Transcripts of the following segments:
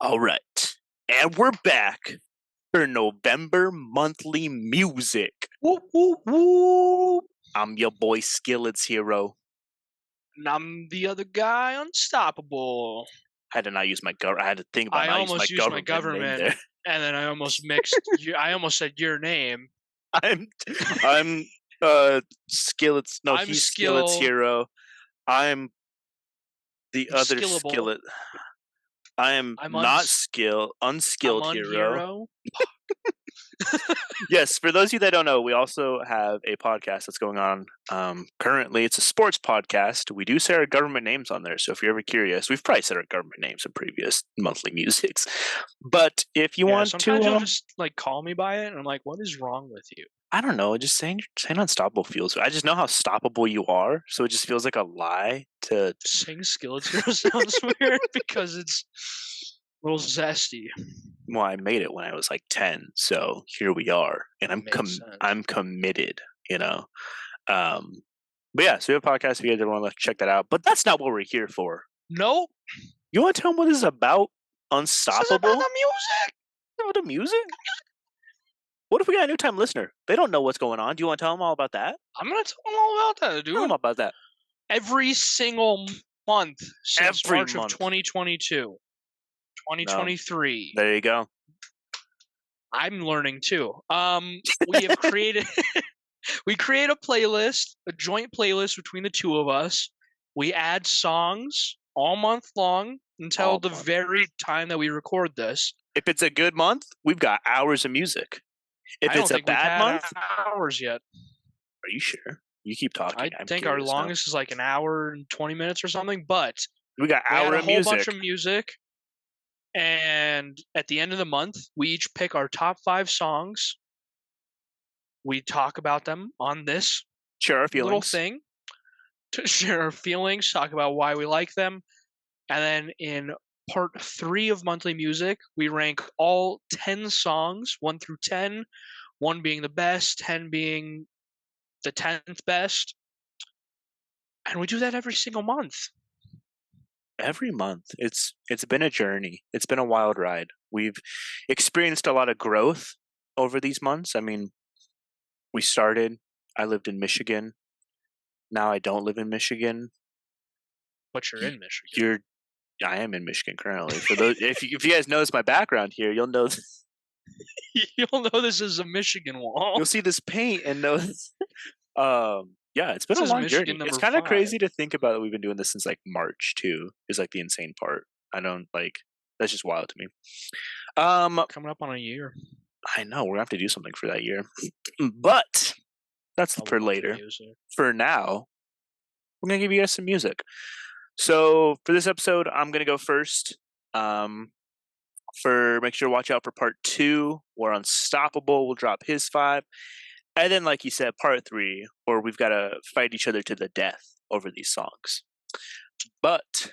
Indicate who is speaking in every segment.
Speaker 1: All right. And we're back for November monthly music.
Speaker 2: Whoop, whoop, whoop.
Speaker 1: I'm your boy Skillet's hero.
Speaker 2: And I'm the other guy, Unstoppable.
Speaker 1: I had to not use my government. I had to think about
Speaker 2: I
Speaker 1: not
Speaker 2: almost
Speaker 1: using my
Speaker 2: used my
Speaker 1: government name
Speaker 2: government,
Speaker 1: there.
Speaker 2: and then I almost mixed. I almost said your name.
Speaker 1: I'm Skillet's. No,
Speaker 2: I'm
Speaker 1: he's
Speaker 2: Skill.
Speaker 1: Skillet's hero. I'm the
Speaker 2: I'm
Speaker 1: other
Speaker 2: skillable.
Speaker 1: Skillet. I'm not unskilled
Speaker 2: I'm
Speaker 1: hero. Yes, for those of you that don't know, we also have a podcast that's going on currently. It's a sports podcast. We do say our government names on there, so if you're ever curious, we've probably said our government names in previous monthly musics. But if you want
Speaker 2: sometimes
Speaker 1: to,
Speaker 2: you'll just call me by it, and I'm like, "What is wrong with you?"
Speaker 1: I don't know, just saying unstoppable feels. I just know how stoppable you are, so it just feels like a lie to
Speaker 2: saying Skillet's hero sounds weird because it's a little zesty.
Speaker 1: Well, I made it when I was like 10, so here we are, and I'm committed, but yeah, so we have a podcast. If you guys ever want to check that out, but that's not what we're here for.
Speaker 2: Nope.
Speaker 1: You want to tell them what this is about? Unstoppable.
Speaker 2: This is about the music.
Speaker 1: About the music. What if we got a new time listener? They don't know what's going on. Do you want to tell them all about that?
Speaker 2: I'm gonna tell them all about that, dude.
Speaker 1: Tell them about that.
Speaker 2: Every single month since March of 2022. 2023.
Speaker 1: No. There you go.
Speaker 2: I'm learning too. We have created we create a playlist, a joint playlist between the two of us. We add songs all month long until the very time that we record this.
Speaker 1: If it's a good month, we've got hours of music. If it's a bad month,
Speaker 2: hours yet.
Speaker 1: Are you sure? You keep talking.
Speaker 2: I think our longest is like an hour and 20 minutes or something, but
Speaker 1: we got a whole
Speaker 2: bunch of music. And at the end of the month, we each pick our top 5 songs. We talk about them on this little thing to share our feelings, talk about why we like them. And then in part 3 of monthly music, we rank all 10 songs, 1 through 10, 1 being the best, 10 being the 10th best. And we do that every single month.
Speaker 1: Every month. It's been a journey. It's been a wild ride. We've experienced a lot of growth over these months. I mean, I lived in Michigan. Now I don't live in Michigan.
Speaker 2: But you're in Michigan.
Speaker 1: I am in Michigan currently. For those, if you guys notice my background here, you'll know.
Speaker 2: You'll know this is a Michigan wall.
Speaker 1: You'll see this paint and know. Yeah, it's been a long journey. It's kind of crazy to think about that we've been doing this since like March too. Is like the insane part. I don't like. That's just wild to me.
Speaker 2: Coming up on a year.
Speaker 1: I know we're gonna have to do something for that year, but that's for later. For now, we're gonna give you guys some music. So for this episode, I'm gonna go first. Make sure to watch out for part 2, where Unstoppable will drop his 5, and then like you said, part 3, where we've got to fight each other to the death over these songs. But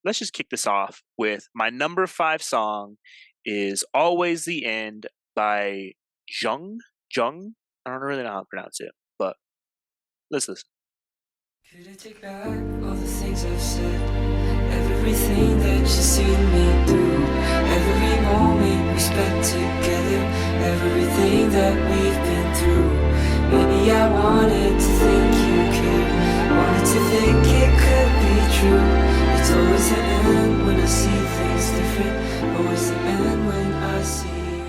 Speaker 1: let's just kick this off with my number 5 song is "Always the End" by Jung. I don't really know how to pronounce it, but let's listen.
Speaker 3: Could I take back all the things I've said? Everything that you've seen me through, every moment we spent together, everything that we've been through. Maybe I wanted to think you cared, wanted to think it could be true. It's always the end when I see things different, always the end when I see you.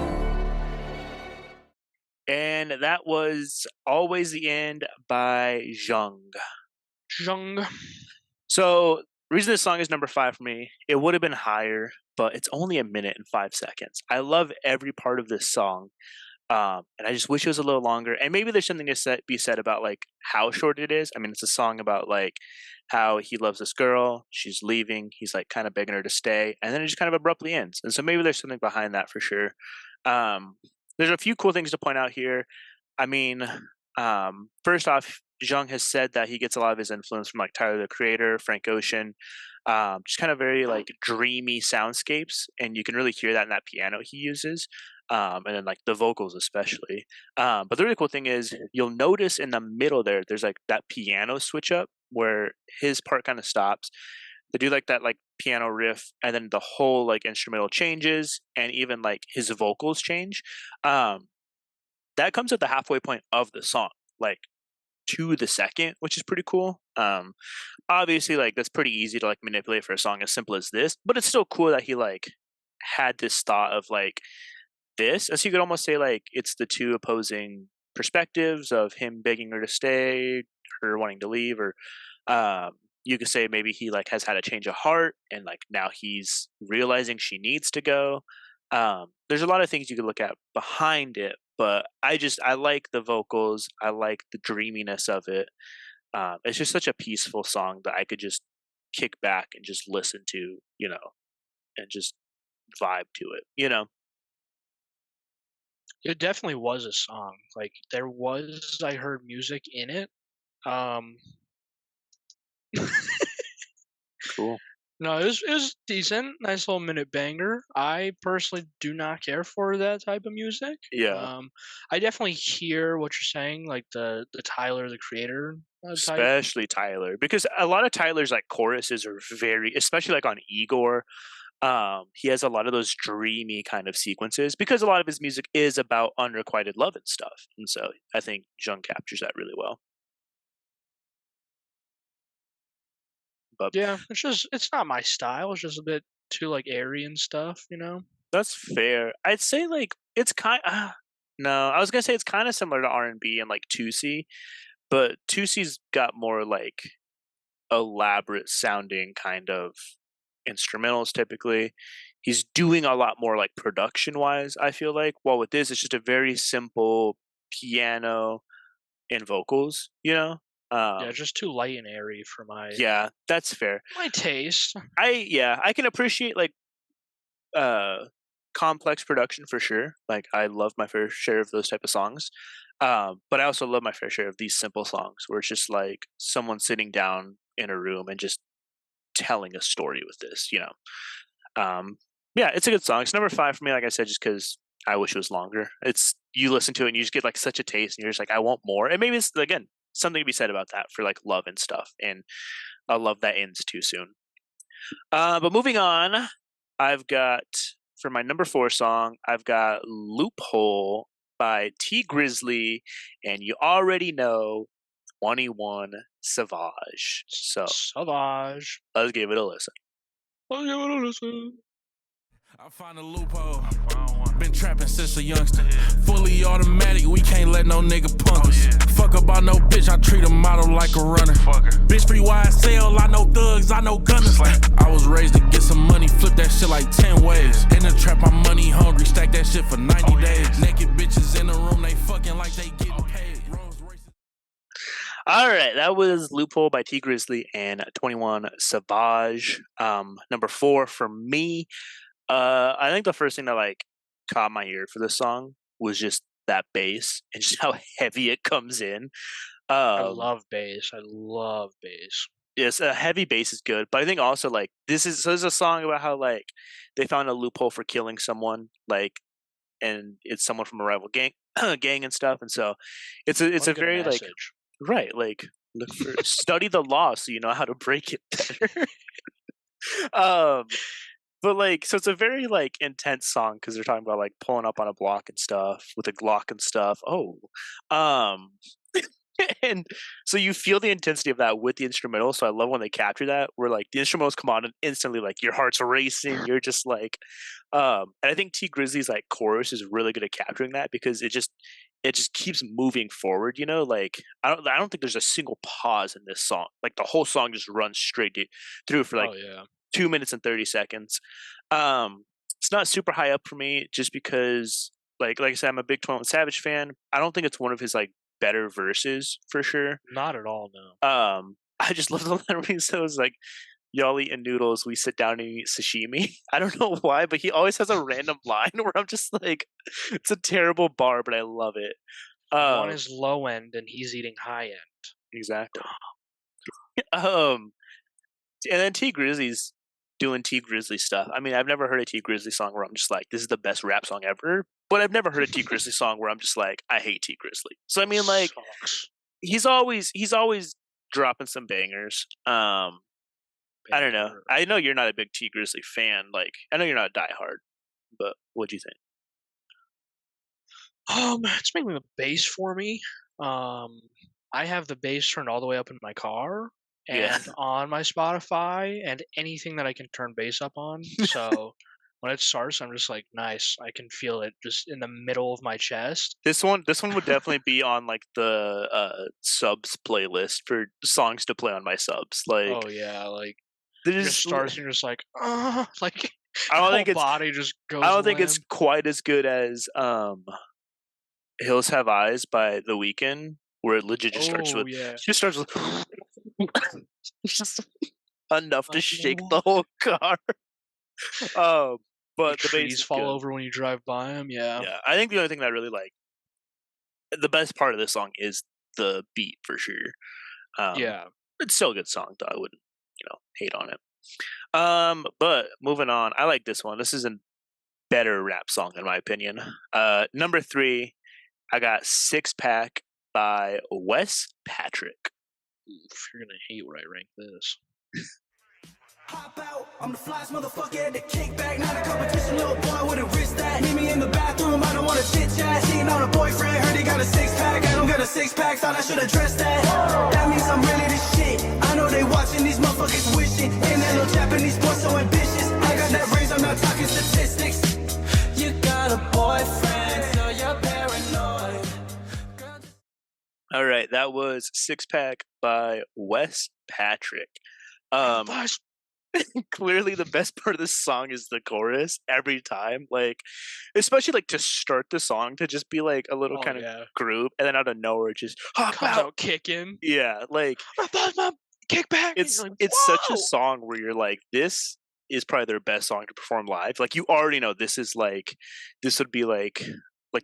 Speaker 1: And that was "Always the End" by Jung. So the reason this song is number 5 for me, it would have been higher, but it's only 1 minute and 5 seconds. I love every part of this song, and I just wish it was a little longer. And maybe there's something to be said about like how short it is. I mean, it's a song about like how he loves this girl, she's leaving, he's like kind of begging her to stay, and then it just kind of abruptly ends. And so maybe there's something behind that for sure. There's a few cool things to point out here. I mean, first off, Jung has said that he gets a lot of his influence from like Tyler the Creator, Frank Ocean, just kind of very like dreamy soundscapes, and you can really hear that in that piano he uses, and then like the vocals especially. But the really cool thing is you'll notice in the middle there's like that piano switch up where his part kind of stops. They do like that like piano riff, and then the whole like instrumental changes, and even like his vocals change. Um, that comes at the halfway point of the song, like to the second, which is pretty cool. Obviously, like that's pretty easy to like manipulate for a song as simple as this, but it's still cool that he like had this thought of like this, as you could almost say like it's the two opposing perspectives of him begging her to stay, her wanting to leave, or um, you could say maybe he like has had a change of heart and like now he's realizing she needs to go. There's a lot of things you could look at behind it, but I like the vocals, I like the dreaminess of it. It's just such a peaceful song that I could just kick back and just listen to, and just vibe to it,
Speaker 2: It definitely was a song. Like I heard music in it. Um,
Speaker 1: Cool.
Speaker 2: no, it was decent, nice little minute banger. I personally do not care for that type of music.
Speaker 1: Yeah.
Speaker 2: I definitely hear what you're saying, like the Tyler the Creator type.
Speaker 1: Especially Tyler, because a lot of Tyler's like choruses are very, especially like on Igor. He has a lot of those dreamy kind of sequences because a lot of his music is about unrequited love and stuff, and so I think Jung captures that really well. But
Speaker 2: Yeah, it's not my style. It's just a bit too like airy and stuff,
Speaker 1: that's fair. I'd say like it's kind. No, I was gonna say it's kind of similar to R&B and like 2C, but 2C's got more like elaborate sounding kind of instrumentals typically. He's doing a lot more like production wise, I feel like. While with this, it's just a very simple piano and vocals,
Speaker 2: Yeah, just too light and airy for
Speaker 1: Yeah, that's fair.
Speaker 2: my taste.
Speaker 1: I can appreciate like uh complex production for sure. Like I love my fair share of those type of songs. But I also love my fair share of these simple songs where it's just like someone sitting down in a room and just telling a story with this. Yeah, it's a good song. It's number 5 for me, like I said, just because I wish it was longer. It's you listen to it and you just get like such a taste, and you're just like, I want more. And maybe it's again something to be said about that for like love and stuff, and a love that ends too soon. But moving on, I've got for my number 4 song, I've got "Loophole" by T Grizzley, and you already know 21 Savage. So
Speaker 2: Savage.
Speaker 1: let's give it a listen.
Speaker 4: I find a loophole. Been trapping since a youngster. Fully automatic, we can't let no nigga punk us. Fuck about no bitch, I treat a model like a runner. Bitch free YSL, I know thugs, I know gunners. I was raised to get some money, flip that shit like 10 ways. In the trap, I'm money hungry, stack that shit for 90 days. Naked bitches in the room, they fucking like they getting paid.
Speaker 1: All right, that was "Loophole" by T Grizzley and 21 Savage. Number 4 for me. I think the first thing that like caught my ear for this song was just that bass and just how heavy it comes in.
Speaker 2: I love bass. I love bass.
Speaker 1: Yes, a heavy bass is good, but I think also like this is a song about how like they found a loophole for killing someone, like, and it's someone from a rival gang, gang and stuff, and so it's a very like right like look for study the law so you know how to break it better. But like, so it's a very like intense song because they're talking about like pulling up on a block and stuff with a Glock and stuff. Oh, um, and so you feel the intensity of that with the instrumental. So I love when they capture that, where like the instrumentals come on and instantly like your heart's racing. You're just like, and I think T Grizzly's like chorus is really good at capturing that because it just keeps moving forward. Like I don't think there's a single pause in this song. Like the whole song just runs straight through for like.
Speaker 2: Oh, yeah.
Speaker 1: 2 minutes and 30 seconds. It's not super high up for me just because like I said, I'm a big 21 Savage fan. I don't think it's one of his like better verses for sure.
Speaker 2: Not at all, no.
Speaker 1: I just love the line where he says like, y'all eating noodles, we sit down and eat sashimi. I don't know why, but he always has a random line where I'm just like, it's a terrible bar, but I love it.
Speaker 2: One is low end and he's eating high end.
Speaker 1: Exactly. And then T Grizzly's doing T Grizzly stuff. I mean, I've never heard a T Grizzly song where I'm just like, this is the best rap song ever. But I've never heard a T Grizzly song where I'm just like, I hate T Grizzly. So I mean, like, he's always dropping some bangers. I don't know. I know you're not a big T Grizzly fan. Like, I know you're not a diehard, but what do you think?
Speaker 2: It's mainly the bass for me. I have the bass turned all the way up in my car and on my Spotify and anything that I can turn bass up on. So when it starts, I'm just like, nice. I can feel it just in the middle of my chest.
Speaker 1: This one would definitely be on like the subs playlist for songs to play on my subs. Like,
Speaker 2: oh yeah, like it just starts and you're just like, like
Speaker 1: I don't think it's
Speaker 2: body just goes.
Speaker 1: I don't think it's quite as good as Hills Have Eyes by The Weeknd, where it legit just starts with just starts with just enough to shake the whole car. But the
Speaker 2: trees
Speaker 1: bass
Speaker 2: fall over when you drive by them. Yeah.
Speaker 1: I think the only thing that I really like, the best part of this song is the beat for sure. It's still a good song, though. I wouldn't, hate on it. But moving on, I like this one. This is a better rap song in my opinion. Number 3, I got 6 Pack by Wes Patrick.
Speaker 2: Oof, you're gonna hate where I rank this.
Speaker 5: Hop out, I'm the flyest motherfucker at the kickback. Not a competition, little boy with a wrist that. Meet me in the bathroom, I don't wanna chit chat. Cheating on a boyfriend, heard he got a 6-pack. I don't got a 6-pack, thought I should address that. That means I'm really the shit. I know they watching these motherfuckers wishing. And that little Japanese boy so ambitious. I got that range, I'm not talking statistics. You got a boyfriend, so you're paranoid.
Speaker 1: All right, that was 6-Pack by Wes Patrick. Clearly the best part of this song is the chorus every time, like especially like to start the song to just be like a little kind of groove, and then out of nowhere just
Speaker 2: comes out kicking.
Speaker 1: Yeah, like
Speaker 2: kickback.
Speaker 1: It's
Speaker 2: like,
Speaker 1: it's such a song where you're like, this is probably their best song to perform live. Like you already know this would be like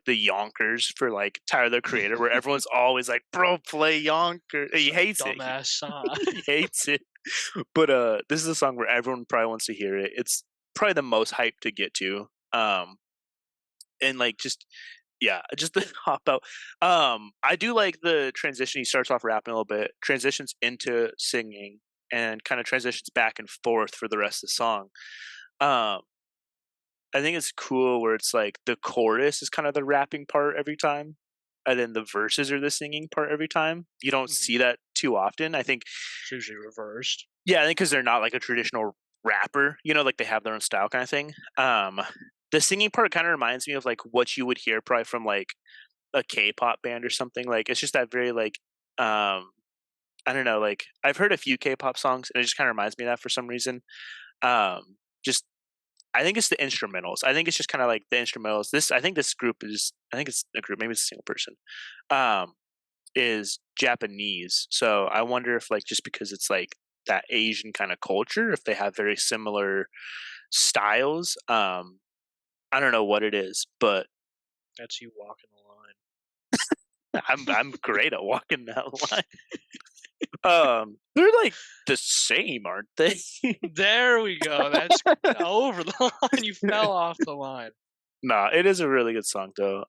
Speaker 1: the Yonkers for like Tyler the Creator, where everyone's always like, bro, play Yonkers. He hates
Speaker 2: dumbass song.
Speaker 1: He hates it. But this is a song where everyone probably wants to hear it. It's probably the most hype to get to. And like just the hop out. I do like the transition. He starts off rapping a little bit, transitions into singing, and kind of transitions back and forth for the rest of the song. I think it's cool where it's like the chorus is kind of the rapping part every time, and then the verses are the singing part every time. You don't see that too often. I think
Speaker 2: it's usually reversed.
Speaker 1: Yeah, I think because they're not like a traditional rapper, like they have their own style kind of thing. The singing part kind of reminds me of like what you would hear probably from like a K-pop band or something. Like it's just that very like I don't know. Like I've heard a few K-pop songs, and it just kind of reminds me of that for some reason. I think it's the instrumentals. I think it's just kind of like the instrumentals. I think it's a group, maybe it's a single person, is Japanese. So I wonder if like, just because it's like that Asian kind of culture, if they have very similar styles. I don't know what it is, but
Speaker 2: that's you walking the
Speaker 1: line. I'm great at walking that line. They're like the same, aren't they?
Speaker 2: There we go. That's over the line. You fell off the line.
Speaker 1: Nah, it is a really good song though.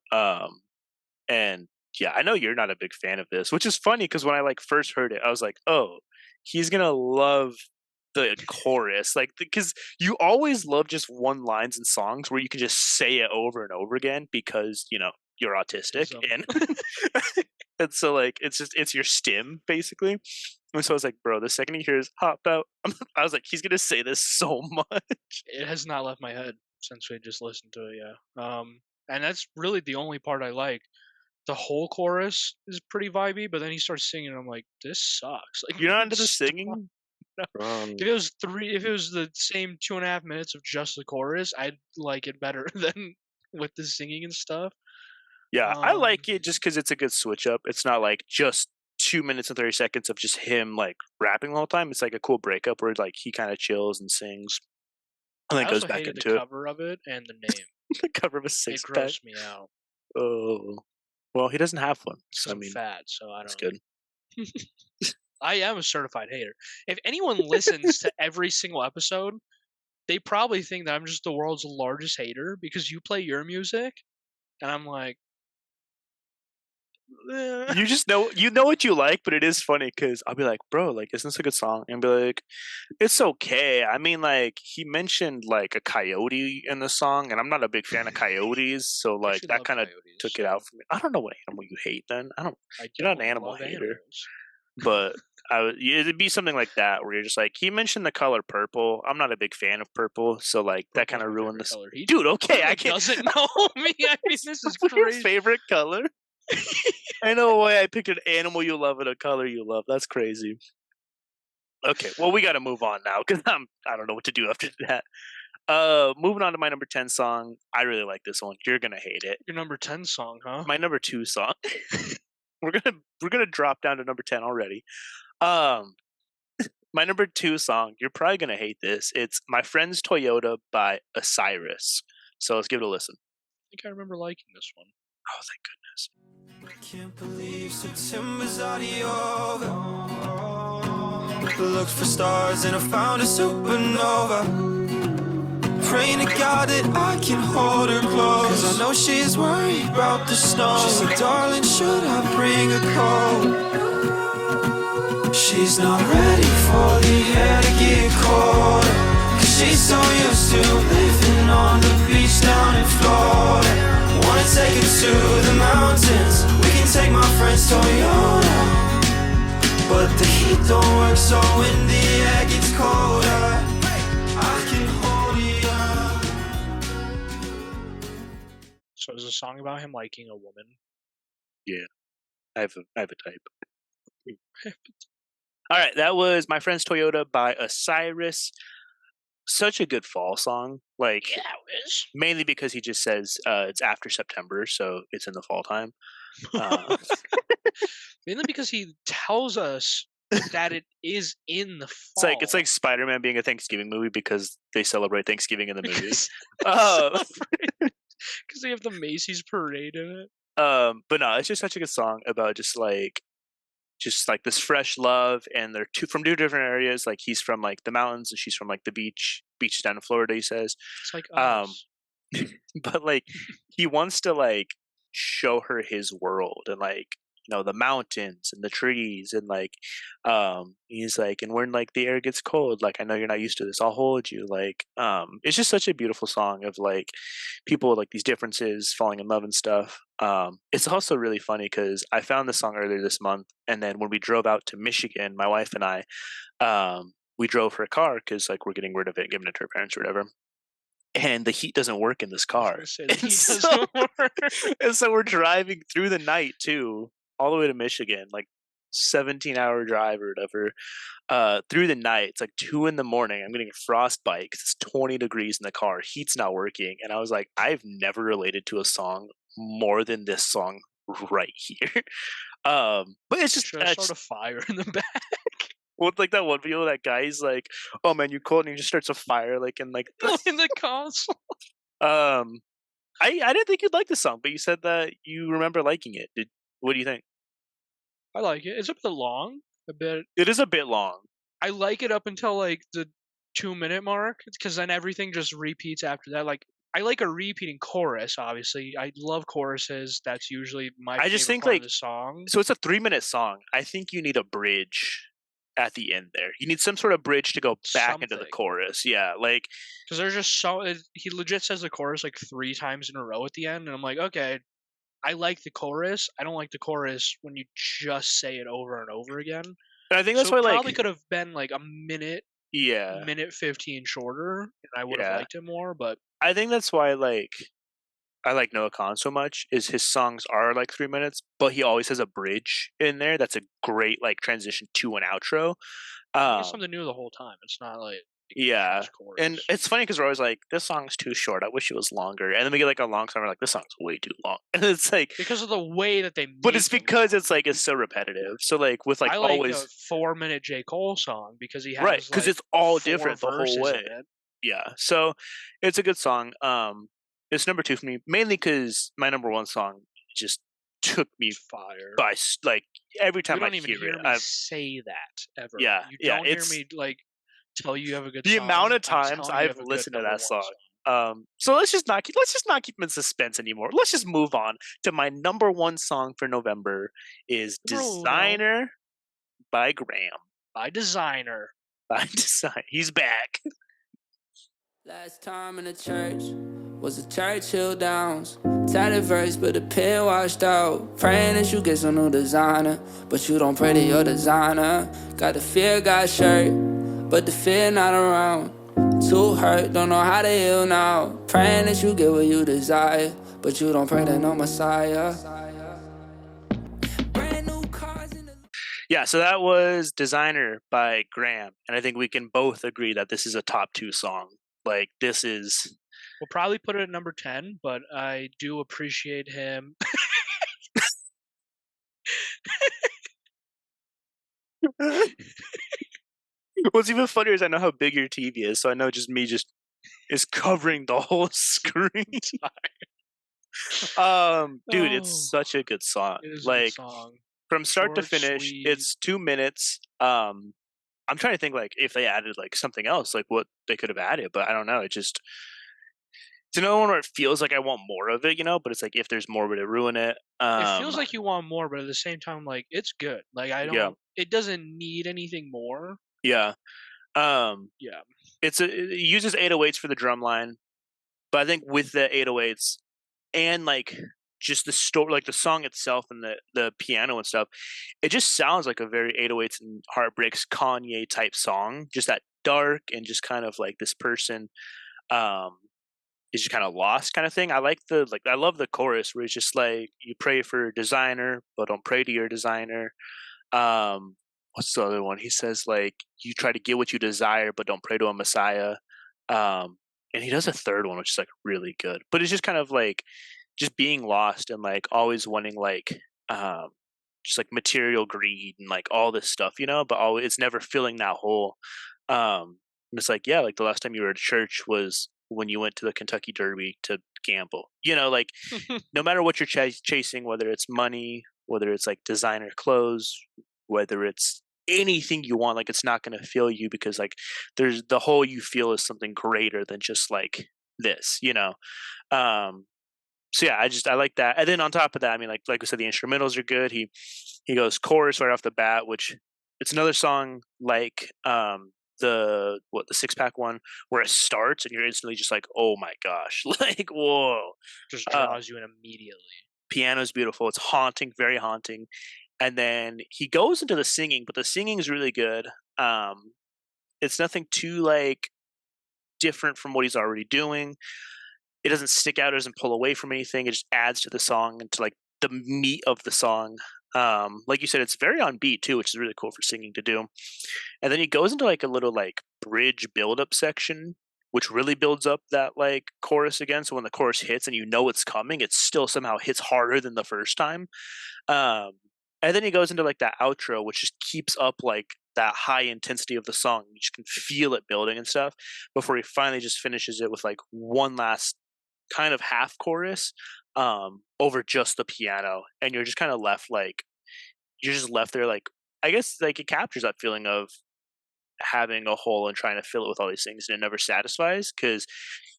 Speaker 1: And yeah, I know you're not a big fan of this, which is funny because when I like first heard it, I was like, oh, he's gonna love the chorus, like because you always love just one lines in songs where you can just say it over and over again because you're autistic and so like it's your stim basically. And so I was like, bro, the second he hears hop out, I was like, he's gonna say this so much.
Speaker 2: It has not left my head since we just listened to it. And that's really the only part I like. The whole chorus is pretty vibey, but then he starts singing, and I'm like, this sucks. Like,
Speaker 1: you're not into the singing?
Speaker 2: No. If it was the same 2.5 minutes of just the chorus, I'd like it better than with the singing and stuff.
Speaker 1: Yeah, I like it just because it's a good switch up. It's not like just 2 minutes and 30 seconds of just him like rapping the whole time. It's like a cool breakup where like he kind of chills and sings, and then goes back into
Speaker 2: the cover of it and the name.
Speaker 1: The cover of a 6-pack.
Speaker 2: It grossed me out.
Speaker 1: Oh, well, he doesn't have one. So
Speaker 2: I'm fat, so I don't.
Speaker 1: That's good.
Speaker 2: I am a certified hater. If anyone listens to every single episode, they probably think that I'm just the world's largest hater because you play your music, and I'm like,
Speaker 1: You just know what you like, but it is funny because I'll be like, bro, like, isn't this a good song? And be like, it's okay. I mean, like, he mentioned like a coyote in the song, and I'm not a big fan of coyotes, so like that kind of took it out for me. I don't know what animal you hate. Then you're not an animal hater,
Speaker 2: animals.
Speaker 1: but it'd be something like that where you're just like, he mentioned the color purple. I'm not a big fan of purple, so like that kind of ruined this. Dude, okay, I can't.
Speaker 2: Doesn't know me. I mean, this is
Speaker 1: What's your
Speaker 2: crazy.
Speaker 1: favorite color? I know why I picked an animal you love and a color you love. That's crazy. Okay, well, we got to move on now because I don't know what to do after that. Moving on to my number 10 song. I really like this one. You're gonna hate it.
Speaker 2: Your number 10 song, huh?
Speaker 1: My number 2 song. we're gonna drop down to number 10 already. My number 2 song. You're probably gonna hate this. It's "My Friend's Toyota" by Asiris. So let's give it a listen.
Speaker 2: I think I remember liking this one.
Speaker 1: Oh, thank goodness.
Speaker 5: I can't believe September's already over. Looked for stars and I found a supernova. Praying to God that I can hold her close, 'cause I know she's worried about the snow. She said, darling, should I bring a coat? She's not ready for the air to get colder, 'cause she's so used to living on the beach down in Florida. Wanna take her to the mountains. We can take my friend's Toyota, but the heat don't work, so when the air gets colder, I can hold it up.
Speaker 2: So is a song about him liking a woman?
Speaker 1: Yeah, I have a type. All right, that was "My Friend's Toyota" by Asiris. Such a good fall song. Like,
Speaker 2: yeah, it is.
Speaker 1: Mainly because he just says it's after September, so it's in the fall time.
Speaker 2: Mainly because he tells us that it is in the fall.
Speaker 1: It's like Spider-Man being a Thanksgiving movie because they celebrate Thanksgiving in the movie.
Speaker 2: Because they have the Macy's parade in it.
Speaker 1: But no, it's just such a good song about just like this fresh love, and they're from two different areas. Like, he's from like the mountains and she's from like the beach down in Florida, he says.
Speaker 2: It's like us.
Speaker 1: But like he wants to like show her his world, and like, you know, the mountains and the trees, and like he's like, and when like the air gets cold, like, I know you're not used to this, I'll hold you. Like, it's just such a beautiful song of like people with like these differences falling in love and stuff. It's also really funny because I found this song earlier this month, and then when we drove out to Michigan, my wife and I, we drove her car because like we're getting rid of it, giving it to her parents or whatever. And the heat doesn't work in this car. And so we're driving through the night too, all the way to Michigan, like 17-hour drive or whatever, through the night. It's like 2 a.m. I'm getting a frostbite because it's 20 degrees in the car. Heat's not working. And I was like, I've never related to a song more than this song right here. But it's just
Speaker 2: sort of fire in the back.
Speaker 1: Well, like that one video, that guy's like, "Oh man, you cold," and he just starts a fire like in like
Speaker 2: in the console.
Speaker 1: I didn't think you'd like the song, but you said that you remember liking it. What do you think?
Speaker 2: I like it. It's a bit long.
Speaker 1: It is a bit long.
Speaker 2: I like it up until like the 2-minute mark, because then everything just repeats after that. Like, I like a repeating chorus. Obviously, I love choruses. That's usually my. I just think like the song.
Speaker 1: So it's a 3-minute song. I think you need a bridge at the end there. You need some sort of bridge to go back into the chorus. Yeah, like,
Speaker 2: because there's just he legit says the chorus like 3 times in a row at the end, and I'm like, okay, I like the chorus. I don't like the chorus when you just say it over and over again.
Speaker 1: And I think that's why
Speaker 2: it
Speaker 1: like
Speaker 2: probably could have been like a minute.
Speaker 1: Yeah,
Speaker 2: minute 15 shorter, and I would have liked it more. But
Speaker 1: I think that's why like I like Noah Khan so much, is his songs are like 3 minutes, but he always has a bridge in there that's a great like transition to an outro.
Speaker 2: It's something new the whole time. It's not like
Speaker 1: and it's funny because we're always like, this song's too short, I wish it was longer, and then we get like a long song, we're like, this song's way too long, and it's like
Speaker 2: because of the way that they
Speaker 1: but it's because it's like it's so repetitive. So like with like,
Speaker 2: I like always a 4-minute J. Cole song because he has
Speaker 1: because it's all different the whole way. Yeah, so it's a good song. It's number 2 for me, mainly because my number 1 song just took me
Speaker 2: fire
Speaker 1: by like every time I
Speaker 2: hear
Speaker 1: it.
Speaker 2: I say that ever.
Speaker 1: Yeah,
Speaker 2: you don't hear me like tell you have a good.
Speaker 1: The
Speaker 2: song.
Speaker 1: amount of times I've listened to that song So let's just not keep him in suspense anymore. Let's just move on to my number one song for November is Designer by Graham.
Speaker 2: By Designer.
Speaker 1: By Design. He's back.
Speaker 3: Last time in the church was the Churchill Downs. Tatted verse, but the pen washed out. Praying that you get some new designer, but you don't pray to your designer. Got the Fear God shirt, but the fear not around. Too hurt, don't know how to heal now. Praying that you get what you desire, but you don't pray to no Messiah.
Speaker 1: Yeah, so that was Designer by Graham, and I think we can both agree that this is a top 2 song. Like, this is...
Speaker 2: We'll probably put it at number 10, but I do appreciate him.
Speaker 1: What's even funnier is I know how big your TV is, so I know just me is covering the whole screen. Dude, it's such a good song.
Speaker 2: It is
Speaker 1: like,
Speaker 2: a good song.
Speaker 1: From start to finish,
Speaker 2: sweet.
Speaker 1: it's 2 minutes. I'm trying to think like if they added like something else, like what they could have added, but I don't know. It's another one where it feels like I want more of it, but it's like if there's more, would it ruin it?
Speaker 2: It feels like you want more, but at the same time, like it's good. Like I don't.
Speaker 1: Yeah.
Speaker 2: It doesn't need anything more.
Speaker 1: Yeah.
Speaker 2: Yeah.
Speaker 1: It uses 808s for the drum line, but I think with the 808s and like just the story, like the song itself and the piano and stuff, it just sounds like a very 808s and Heartbreaks Kanye type song. Just that dark and just kind of like this person is just kind of lost kind of thing. I love the chorus where it's just like you pray for a designer, but don't pray to your designer. What's the other one? He says like you try to get what you desire, but don't pray to a Messiah. And he does a third one, which is like really good. But it's just kind of like just being lost and like always wanting like just like material greed and like all this stuff, but always it's never filling that hole. And it's like, yeah, like the last time you were at church was when you went to the Kentucky Derby to gamble, like no matter what you're chasing, whether it's money, whether it's like designer clothes, whether it's anything you want, like it's not going to fill you because like there's the hole you feel is something greater than just like this, so yeah, I like that. And then on top of that, I mean, like I said, the instrumentals are good. He goes chorus right off the bat, which it's another song like the 6-pack one where it starts and you're instantly just like, oh my gosh, like whoa,
Speaker 2: just draws you in immediately.
Speaker 1: Piano's beautiful. It's haunting, very haunting. And then he goes into the singing, but the singing is really good. It's nothing too like different from what he's already doing. It doesn't stick out, it doesn't pull away from anything. It just adds to the song and to like the meat of the song. Like you said, it's very on beat too, which is really cool for singing to do. And then he goes into like a little like bridge build-up section, which really builds up that like chorus again. So when the chorus hits and it's coming, it still somehow hits harder than the first time. And then he goes into like that outro, which just keeps up like that high intensity of the song. You just can feel it building and stuff before he finally just finishes it with like one last kind of half chorus over just the piano, and you're just kind of left like you're just left there like I guess like it captures that feeling of having a hole and trying to fill it with all these things and it never satisfies because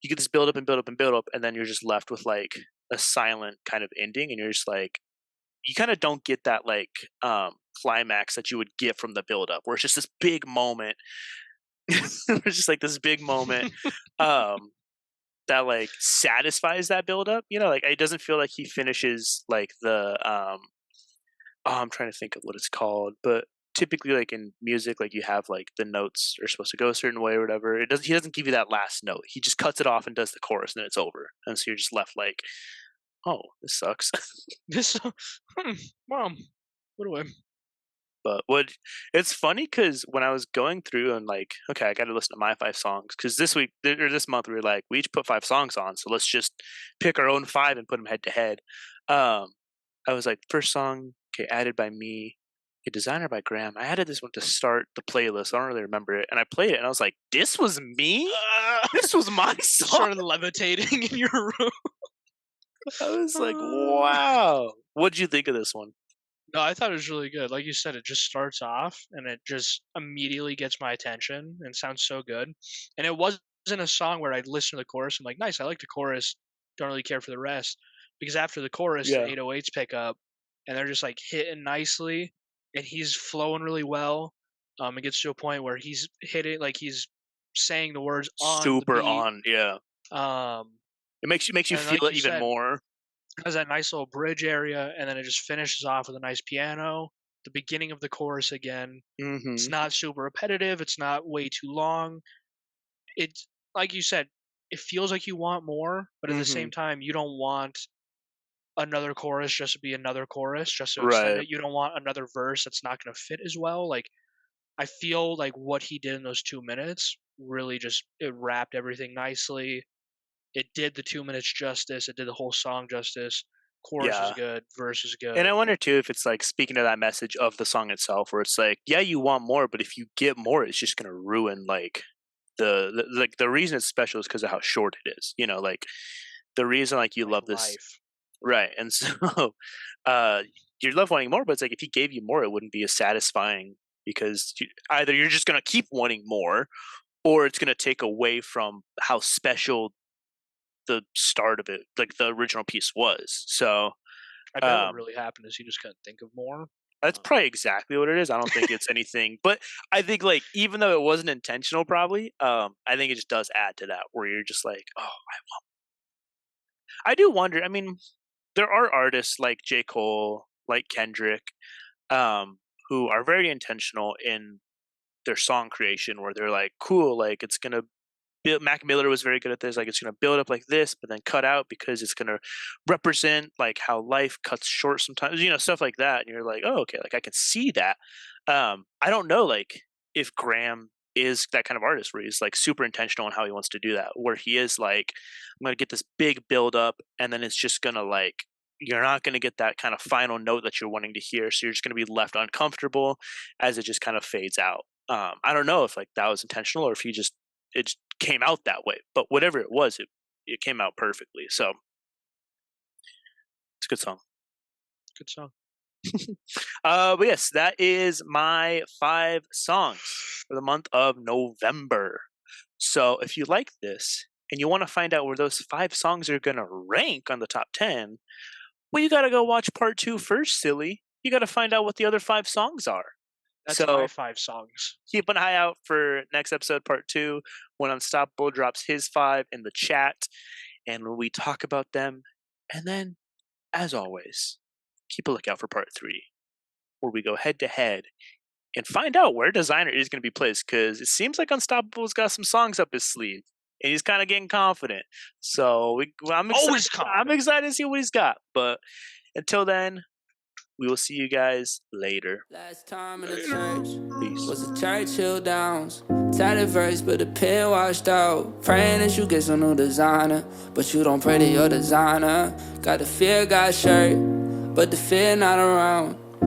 Speaker 1: you get this build up and build up and build up and then you're just left with like a silent kind of ending and you're just like you kind of don't get that like climax that you would get from the build up where it's just this big moment. It's just like this big moment that like satisfies that build up, like it doesn't feel like he finishes like the I'm trying to think of what it's called, but typically like in music, like you have like the notes are supposed to go a certain way or whatever. He doesn't give you that last note. He just cuts it off and does the chorus and then it's over. And so you're just left like, oh, this sucks.
Speaker 2: Mom, what do I?
Speaker 1: But it's funny because when I was going through and like, okay, I got to listen to my 5 songs because this month we were like, we each put 5 songs on, so let's just pick our own 5 and put them head to head. I was like, first song, okay, added by me, a designer by Graham. I added this one to start the playlist. I don't really remember it, and I played it, and I was like, this was me. This was my song.
Speaker 2: Started levitating in your room.
Speaker 1: I was like, wow. What'd you think of this one?
Speaker 2: No, I thought it was really good. Like you said, it just starts off and it just immediately gets my attention and sounds so good. And it wasn't in a song where I'd listen to the chorus. I'm like, nice, I like the chorus. Don't really care for the rest. Because after the chorus, the 808s pick up, and they're just like hitting nicely, and he's flowing really well. It gets to a point where he's hitting, like he's saying the words on
Speaker 1: super
Speaker 2: the beat.
Speaker 1: on, yeah. It makes you feel
Speaker 2: like
Speaker 1: it even more.
Speaker 2: It has that nice little bridge area, and then it just finishes off with a nice piano. The beginning of the chorus again.
Speaker 1: Mm-hmm.
Speaker 2: It's not super repetitive. It's not way too long. It's like you said, it feels like you want more, but at the same time, you don't want another chorus just to be another chorus, just to extend it. You don't want another verse that's not going to fit as well. Like, I feel like what he did in those 2 minutes really just, it wrapped everything nicely. It did the 2 minutes justice. It did the whole song justice. Chorus is good. Verse is good.
Speaker 1: And I wonder too if it's like speaking to that message of the song itself, where it's like, yeah, you want more, but if you get more, it's just gonna ruin like the reason it's special is because of how short it is. You know, like the reason like you love this, right? And so you love wanting more, but it's like if he gave you more, it wouldn't be as satisfying because either you're just gonna keep wanting more, or it's gonna take away from how special the start of it, like the original piece was. So
Speaker 2: I bet what really happened is he just couldn't think of more.
Speaker 1: That's probably exactly what it is. I don't think it's anything, but I think like even though it wasn't intentional, probably, I think it just does add to that where you're just like, oh, I do wonder. I mean, there are artists like J. Cole, like Kendrick, who are very intentional in their song creation, where they're like, cool, like it's gonna. Mac Miller was very good at this. Like it's going to build up like this, but then cut out because it's going to represent like how life cuts short sometimes, you know, stuff like that. And you're like, oh, okay, like I can see that. I don't know, like if Graham is that kind of artist where he's like super intentional on how he wants to do that, where he is like, I'm going to get this big build up, and then it's just going to like, you're not going to get that kind of final note that you're wanting to hear. So you're just going to be left uncomfortable as it just kind of fades out. I don't know if like that was intentional or if he just, it just came out that way, but whatever it was, it came out perfectly. So it's a good song.
Speaker 2: Good song.
Speaker 1: But yes, that is my 5 songs for the month of November. So if you like this and you want to find out where those 5 songs are going to rank on the top 10, well, you got to go watch part 2 first, silly. You got to find out what the other 5 songs are.
Speaker 2: That's my 5 songs.
Speaker 1: Keep an eye out for next episode, part 2, when Unstoppable drops his 5 in the chat, and when we talk about them. And then, as always, keep a lookout for part 3, where we go head to head and find out where Designer is going to be placed, because it seems like Unstoppable's got some songs up his sleeve, and he's kind of getting confident. So I'm excited to see what he's got. But until then, we will see you guys later.
Speaker 3: Last time in the church was the Churchill Downs. Tatted verse, but the pen washed out. Praying that you get some new designer, but you don't pray to your designer. Got the fear God shirt, but the fear not around.